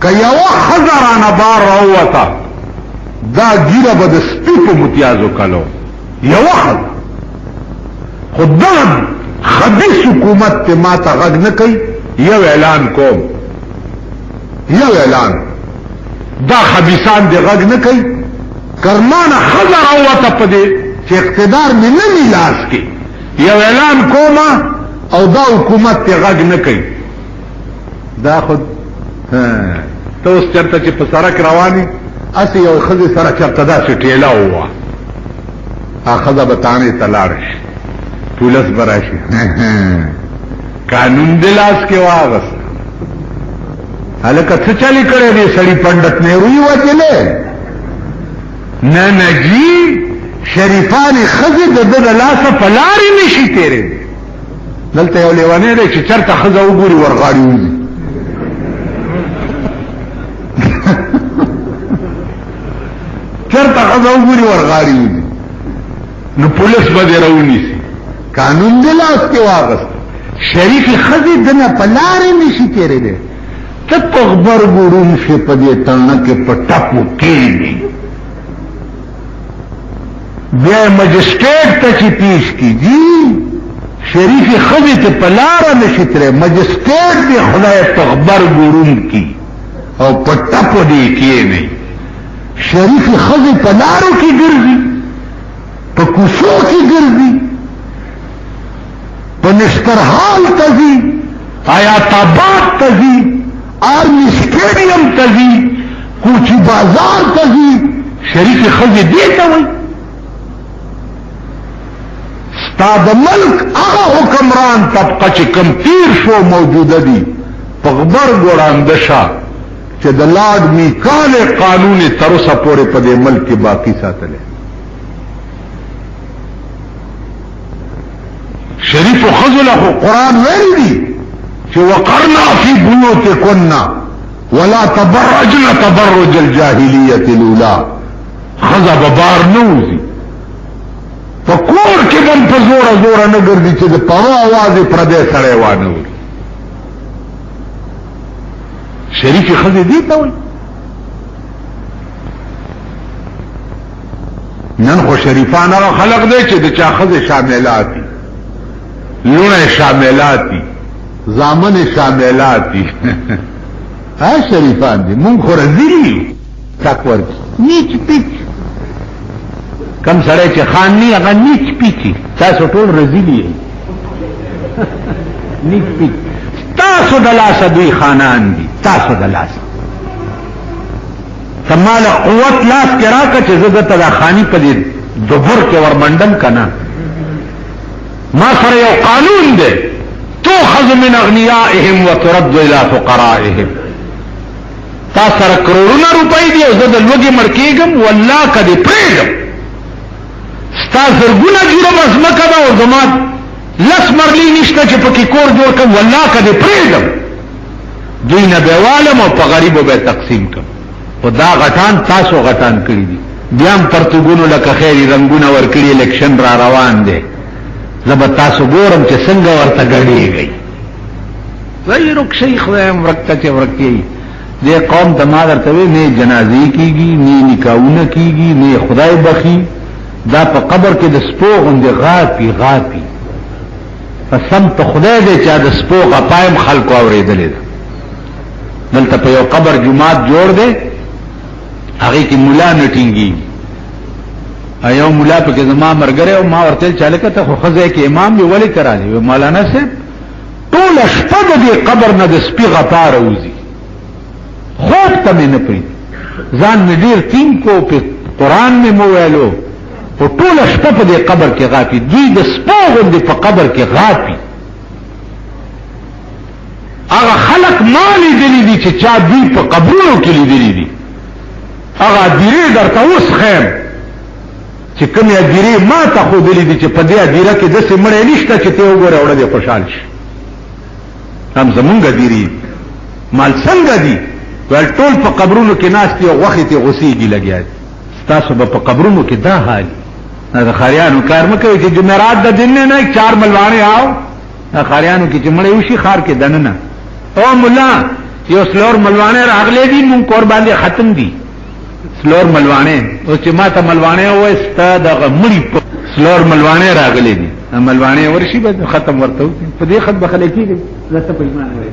که یو خزران بار روتا دا گیره با دا سپی پا متیازو کلو یو خزر خود دا خبیث حکومت تی ما تا غگ نکی یو اعلان کوم یو اعلان دا خبیثان دی غگ نکی کرمان خزر روتا پا دی چه اقتدار میں نمی لاس کی یو اعلان کوما او دا حکومت تی غگ نکی دا خود تو اس چرتا چه پا سرک روانی اسی یو خزی سره چرتا دا چه ٹیلا ہوا آخذا بتانے تلارش پولس براشی قانون دلاس کے واغس حالکہ چلی کرے دی سڑی پنڈت نہروی وجلے نہ جی شریفان خزی د لاسه پلاری نشي تیرې دلته یو لیوانه دی چې چرته خزه وګوري ورغاړي وځي چرته خزه وګوري ورغاړي وځي نو پولیس به راونیسي قانون دی لاس کې واغست شریف خزی دنه پلاری نشي تیرې دی ته په خبر ګورون شي په دې تڼه کې په ټاپو کې بیا مجسٹریٹ تا چی پیش کی جی شریفی خزی تے پلارا نشترے مجسٹریٹ دی خدای تخبر گورون کی اور پٹپ دی کیے نہیں شریفی خزی پلاروں کی گردی تو کسوں کی گردی تو نشترحال تزی آیات آباد تزی آرمی اسٹیڈیم تزی کوچی بازار تزی شریفی خزی دیتا ہوئی د ملک هغه حکمران طبقه چې کم تیر شو موجوده دي په خبر ګوړاند شا چې د لارډ میکال قانون تر اوسه پورې په دې ملک کې باقی ساتل شریف خذله قرآن ویل دي چې وقرنا فی بیوتکن ولا تبرجن تبرج الجاهلیت الاولى خذ ببار نوزی پکور کې بم په زوره زوره نه ګرځي چې د پرو आवाज پردې سره وانه وي شریف خزي دي ته وي نن خو شریفان هغه خلق دی چې د چا خزي شاملات دي لونه شاملات دي زامن شاملات دي ها شریفان دي مونږ خو رزيلي تکور نیچ پیچ کم سره چې خان نی هغه نیچ پیچی تاسو ټول رزیلی نیچ پیچ تاسو د لاسه دوی خانان دي تاسو د لاسه کمال قوت لاس کې راکړه چې زه د خانی په دې دبر کې ورمنډم کنه ما سره یو قانون دی تؤخذ من اغنیائهم وترد الى فقرائهم تاسو سره کروڑونه روپۍ دي او زه د لوګي مرکېږم والله کدي پرېږم ستا زرګونه جوړه مزمکه ده او زما لس مرلی نشته چې پکې کور جوړ کړم والله کدې پرېږدم دوی نه به والم او په غریبو به تقسیم کړم خو دا غټان تاسو غټان کړي دي بیا هم پرتګونو لکه خیري رنګونه ورکړي الیکشن را روان دی زه به تاسو ګورم چې څنګه ورته ګډېږئ وایي رکشئ خدایم ورکته چې ورکېږي دې قوم ته ما درته وایي نه جنازې کېږي نه نکاحونه کېږي نه خدای بخي دا په قبر کې د سپو غوندې غاپي غاپي قسم ته خدای دې چې د سپو غپایم خلکو اورېدلې ده دلته په یو قبر جماعت جوړ دی هغې کې ملا نه ټینګېږي یو ملا پکې زما ملګری او ما ورته چې هلکه ته خو ښه ځای کې امام یې ولې ته راځې مولانا صاحب ټوله شپه د دې قبر نه د سپي غپا راوځي خوب ته مې نه پرېږدي ځان مې ډېر ټینګ کو په قرآن مې مو ویلو او ټول شپه په دې قبر کې غاپي دوی د سپو غوندې په قبر کې غاپي هغه خلق ما لیدلي دي چې چا دوی په قبرونو کې لیدلي دي هغه دیرې درته اوس خیم چې کومې دیرې ما ته ښودلي دي چې په دې دیره کې داسې مړی نشته چې ته وګوره اوړه دې خوشحال شي هم زمونږ دیرې مال څنګه دي ویل ټول په قبرونو کې ناست دي او غوښې ته غوسېږي لګیا دي ستاسو به په قبرونو کې دا حال د خاریانو کار مه کوي چې جمعرات د دن نه 4 ملوانې آو د خاریانو کې چې مړی وشي خار کې دننه او ملا یو سلور ملوانه راغلي دي مون کور باندې ختم دي سلور ملوانه او چې ما ته ملوانه وای ستا دغه مړی سلور ملوانه راغلي دي ملوانه ورشي به ختم ورته په دې خط بخلې کیږي زته په ایمان وای